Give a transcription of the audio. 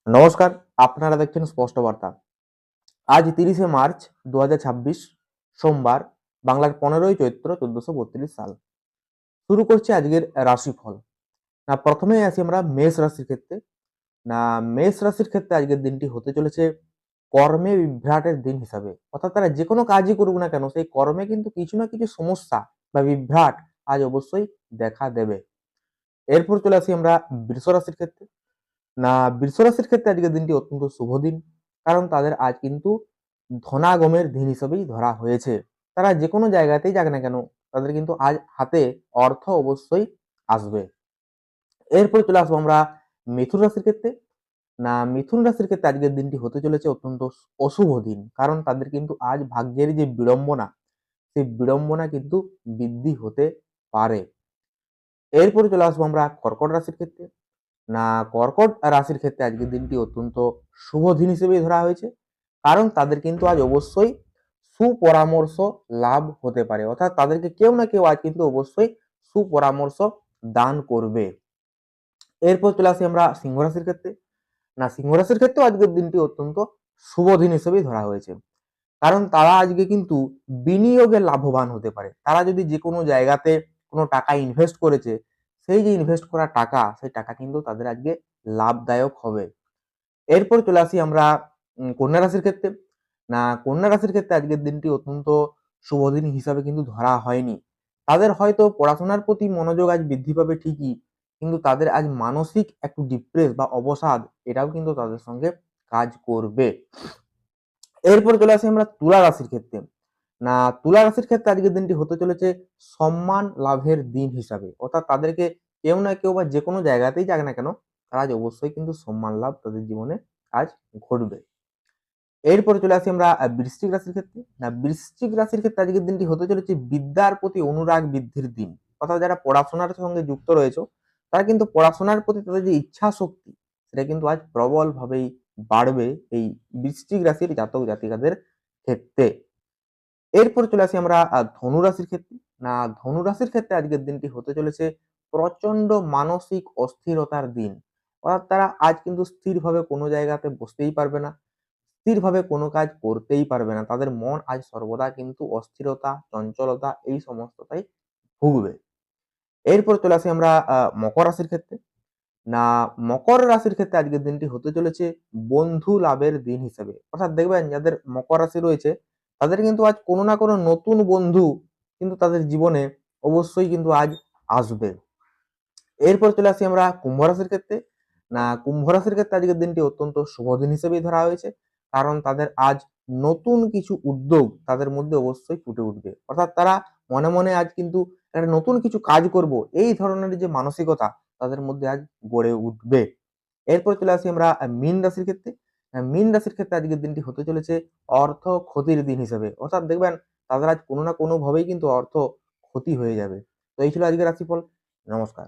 নমস্কার, আপনারা দেখছেন স্পষ্ট বার্তা। আজ ৩০শে মার্চ ২০২৬ সোমবার, বাংলার ১৫ই চৈত্র ১৪৩২ সাল। শুরু করছি আজকের রাশিফল। প্রথমেই আসি আমরা মেষ রাশির ক্ষেত্রে। মেষ রাশির ক্ষেত্রে আজকের দিনটি হতে চলেছে কর্মে বিভ্রাটের দিন হিসাবে। অর্থাৎ তারা যেকোনো কাজই করুক না কেন, সেই কর্মে কিন্তু কিছু না কিছু সমস্যা বা বিভ্রাট আজ অবশ্যই দেখা দেবে। এরপর চলে আসি আমরা বৃষ রাশির ক্ষেত্রে। বৃষ রাশির ক্ষেত্রে আজকের দিনটি অত্যন্ত শুভ দিন, কারণ তাদের আজ কিন্তু ধনাগমের দিন হিসেবেই ধরা হয়েছে। তারা যে কোনো জায়গাতেই যাক না কেন, তাদের কিন্তু আজ হাতে অর্থ অবশ্যই আসবে। এরপরে চলে আসবো আমরা মিথুন রাশির ক্ষেত্রে। মিথুন রাশির ক্ষেত্রে আজকের দিনটি হতে চলেছে অত্যন্ত অশুভ দিন, কারণ তাদের কিন্তু আজ ভাগ্যের যে বিড়ম্বনা, সেই বিড়ম্বনা কিন্তু বৃদ্ধি হতে পারে। এরপরে চলে আসবো আমরা কর্কট রাশির ক্ষেত্রে। কর্কট রাশির ক্ষেত্রে আজকের দিনটি অত্যন্ত শুভ দিন হিসেবেই ধরা হয়েছে, কারণ তাদের কিন্তু আজ অবশ্যই সুপরামর্শ লাভ হতে পারে। অর্থাৎ তাদেরকে কেউ না কেউ আজ কিন্তু অবশ্যই সুপরামর্শ দান করবে। এরপর চলে আসি আমরা সিংহ রাশির ক্ষেত্রে। সিংহ রাশির ক্ষেত্রেও আজকের দিনটি অত্যন্ত শুভ দিন হিসেবেই ধরা হয়েছে, কারণ তারা আজকে কিন্তু বিনিয়োগে লাভবান হতে পারে। তারা যদি যে কোনো জায়গাতে কোনো টাকা ইনভেস্ট করেছে, সেই যে ইনভেস্ট করা টাকা, সেই টাকা কিন্তু তাদের আজকে লাভদায়ক হবে। এরপর চলে আসি আমরা কন্যা রাশির ক্ষেত্রে। কন্যা রাশির ক্ষেত্রে আজকের দিনটি অত্যন্ত শুভ দিন হিসাবে কিন্তু ধরা হয়নি। তাদের হয়তো পড়াশোনার প্রতি মনোযোগ আজ বৃদ্ধি পাবে ঠিকই, কিন্তু তাদের আজ মানসিক একটু ডিপ্রেস বা অবসাদ, এটাও কিন্তু তাদের সঙ্গে কাজ করবে। এরপর চলে আসি আমরা তুলা রাশির ক্ষেত্রে। তুলা রাশির ক্ষেত্রে আজকের দিনটি হতে চলেছে সম্মান লাভের দিন হিসাবে। অর্থাৎ তাদেরকে কেউ না কেউ বা যে কোনো জায়গাতেই যাক না কেন, তারা আজ অবশ্যই কিন্তু সম্মান লাভ তাদের জীবনে আজ ঘটবে। এরপরে চলে আসি আমরা বৃশ্চিক রাশির ক্ষেত্রে। বৃশ্চিক রাশির ক্ষেত্রে আজকের দিনটি হতে চলেছে বিদ্যার প্রতি অনুরাগ বৃদ্ধির দিন। অর্থাৎ যারা পড়াশোনার সঙ্গে যুক্ত রয়েছে, তারা কিন্তু পড়াশোনার প্রতি তাদের যে ইচ্ছা শক্তি, সেটা কিন্তু আজ প্রবলভাবেই বাড়বে এই বৃশ্চিক রাশির জাতক জাতিকাদের ক্ষেত্রে। এরপর চলে আসি আমরা ধনু রাশির ক্ষেত্রে। ধনু রাশির ক্ষেত্রে আজকের দিনটি হতে চলেছে প্রচন্ড মানসিক অস্থিরতার দিন। অর্থাৎ তারা আজ কিন্তু স্থিরভাবে কোনো জায়গাতে বসতেই পারবে না, স্থিরভাবে কোনো কাজ করতেই পারবে না। তাদের মন আজ সর্বদা কিন্তু অস্থিরতা, চঞ্চলতা এই সমস্তটাই ভুগবে। এরপর চলে আসি আমরা মকর রাশির ক্ষেত্রে। মকর রাশির ক্ষেত্রে আজকের দিনটি হতে চলেছে বন্ধু লাভের দিন হিসেবে। অর্থাৎ দেখবেন যাদের মকর রাশি রয়েছে, তাদের কিন্তু আজ কোনো না কোনো নতুন বন্ধু কিন্তু তাদের জীবনে অবশ্যই কিন্তু আজ আসবে। এরপর চলে আসি আমরা কুম্ভ রাশির ক্ষেত্রে। কুম্ভ রাশির ক্ষেত্রে আজকের দিনটি অত্যন্ত শুভ দিন হিসেবেই ধরা হয়েছে, কারণ তাদের আজ নতুন কিছু উদ্যোগ তাদের মধ্যে অবশ্যই ফুটে উঠবে। অর্থাৎ তারা মনে মনে আজ কিন্তু একটা নতুন কিছু কাজ করব, এই ধরনের যে মানসিকতা তাদের মধ্যে আজ গড়ে উঠবে। এরপর চলে আসি আমরা মীন রাশির ক্ষেত্রে। মীন রাশির ক্ষেত্রে আজকের দিনটি হতে চলেছে অর্থ ক্ষতির দিন হিসেবে। অর্থাৎ দেখবেন তাদের আজ কোনো না কোনো ভাবেই কিন্তু অর্থ ক্ষতি হয়ে যাবে। তো এই ছিল আজকের রাশিফল। নমস্কার।